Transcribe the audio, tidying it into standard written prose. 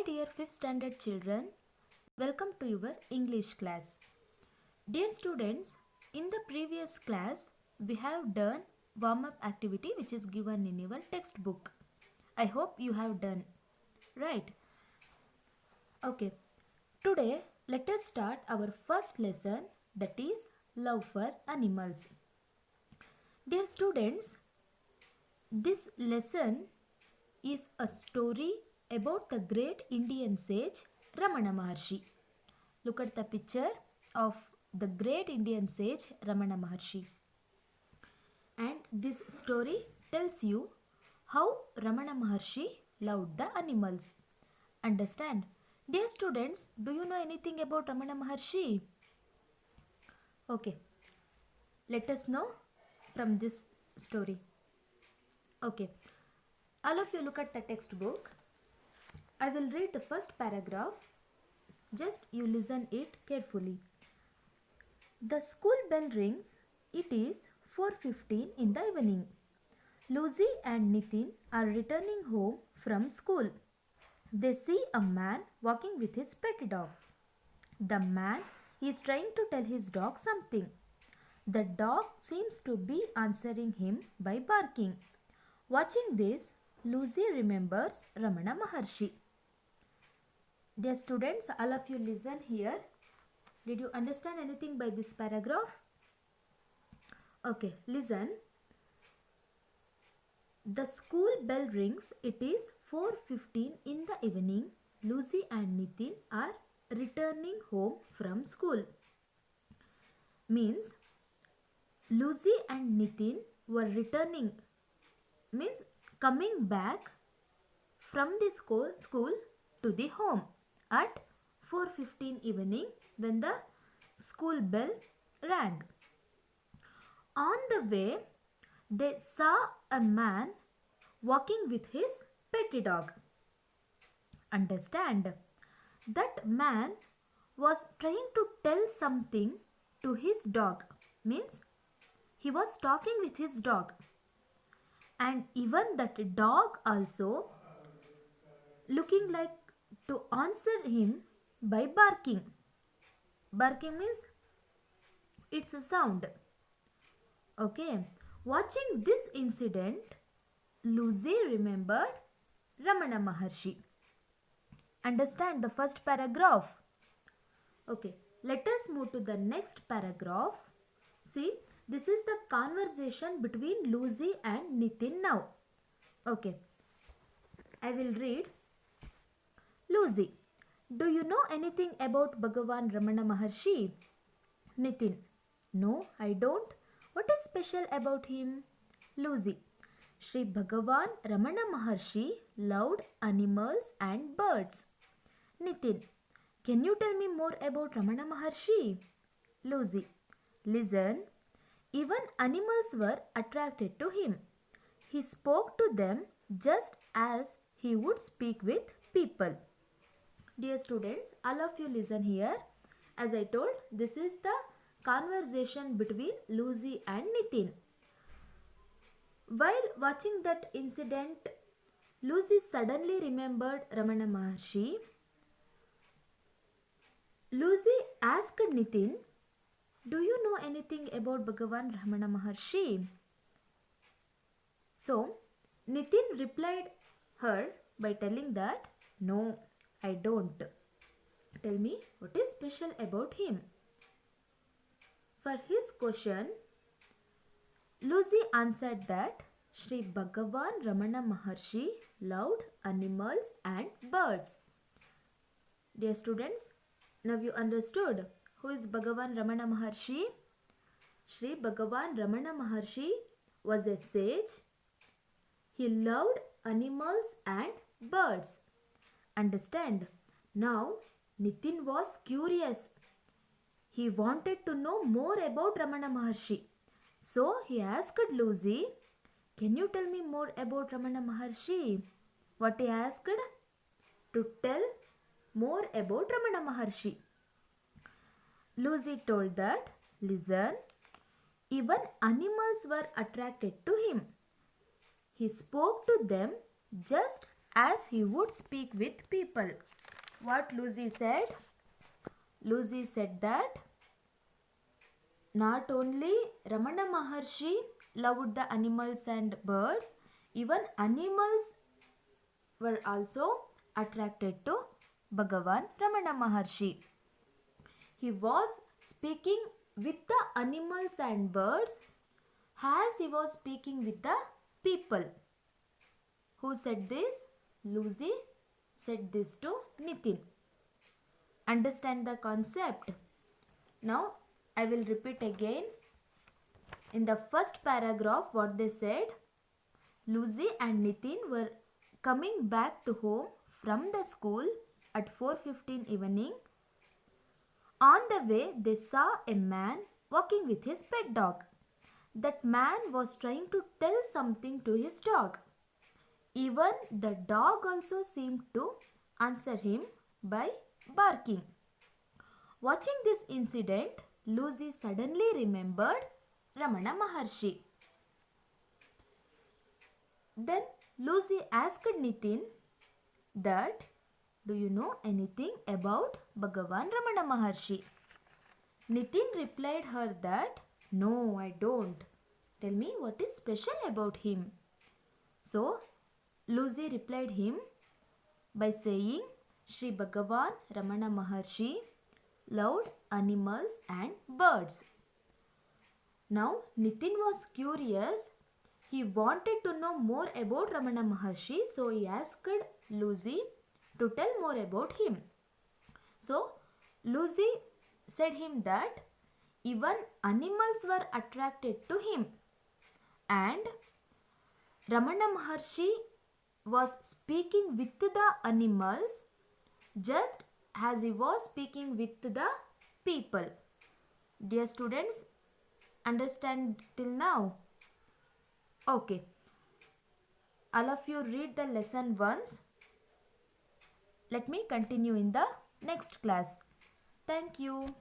dear 5th standard children, welcome to your English class. Dear students, in the previous class we have done warm-up activity which is given in your textbook. I hope you have done, right? Okay, today let us start our first lesson, that is love for animals. Dear students, this lesson is a story about the great Indian sage Ramana Maharshi. Look at the picture of the great Indian sage Ramana Maharshi. And this story tells you how Ramana Maharshi loved the animals. Understand? Dear students, do you know anything about Ramana Maharshi? Okay, let us know from this story. Okay, all of you look at the textbook. I will read the first paragraph. Just you listen it carefully. The school bell rings. It is 4:15 in the evening. Lucy and Nitin are returning home from school. They see a man walking with his pet dog. The man is trying to tell his dog something. The dog seems to be answering him by barking. Watching this, Lucy remembers Ramana Maharshi. Dear students, all of you listen here. Did you understand anything by this paragraph? Okay, listen. The school bell rings. It is 4:15 in the evening. Lucy and Nitin are returning home from school. Means Lucy and Nitin were returning, means coming back from the school to the home at 4:15 evening when the school bell rang. On the way, they saw a man walking with his pet dog. Understand? That man was trying to tell something to his dog. Means he was talking with his dog. And even that dog also looking like to answer him by barking. Barking means it's a sound. Okay. Watching this incident, Lucy remembered Ramana Maharshi. Understand the first paragraph? Okay. Let us move to the next paragraph. See, this is the conversation between Lucy and Nitin now. Okay. I will read. Lucy, do you know anything about Bhagavan Ramana Maharshi? Nitin, no, I don't. What is special about him? Lucy, Sri Bhagavan Ramana Maharshi loved animals and birds. Nitin, can you tell me more about Ramana Maharshi? Lucy, listen. Even animals were attracted to him. He spoke to them just as he would speak with people. Dear students, all of you listen here. As I told, this is the conversation between Lucy and Nitin. While watching that incident, Lucy suddenly remembered Ramana Maharshi. Lucy asked Nitin, do you know anything about Bhagavan Ramana Maharshi? So, Nitin replied her by telling that, no, I don't. Tell me what is special about him. For his question, Lucy answered that Sri Bhagavan Ramana Maharshi loved animals and birds. Dear students, now you understood who is Bhagavan Ramana Maharshi? Sri Bhagavan Ramana Maharshi was a sage. He loved animals and birds. Understand? Now Nitin was curious. He wanted to know more about Ramana Maharshi. So he asked Lucy, can you tell me more about Ramana Maharshi? What he asked? To tell more about Ramana Maharshi. Lucy told that, listen, even animals were attracted to him. He spoke to them just as he would speak with people. What Lucy said? Lucy said that not only Ramana Maharshi loved the animals and birds, even animals were also attracted to Bhagavan Ramana Maharshi. He was speaking with the animals and birds as he was speaking with the people. Who said this? Lucy said this to Nitin. Understand the concept? Now I will repeat again. In the first paragraph, what they said, Lucy and Nitin were coming back to home from the school at 4:15 evening. On the way, they saw a man walking with his pet dog. That man was trying to tell something to his dog. Even the dog also seemed to answer him by barking. Watching this incident, Lucy suddenly remembered Ramana Maharshi. Then Lucy asked Nitin that, do you know anything about Bhagavan Ramana Maharshi? Nitin replied her that, no, I don't. Tell me what is special about him. So Lucy replied him by saying, Sri Bhagavan Ramana Maharshi loved animals and birds. Now Nitin was curious. He wanted to know more about Ramana Maharshi, so he asked Lucy to tell more about him. So Lucy said him that even animals were attracted to him, and Ramana Maharshi was speaking with the animals just as he was speaking with the people. Dear students, understand till now? Okay. All of you read the lesson once. Let me continue in the next class. Thank you.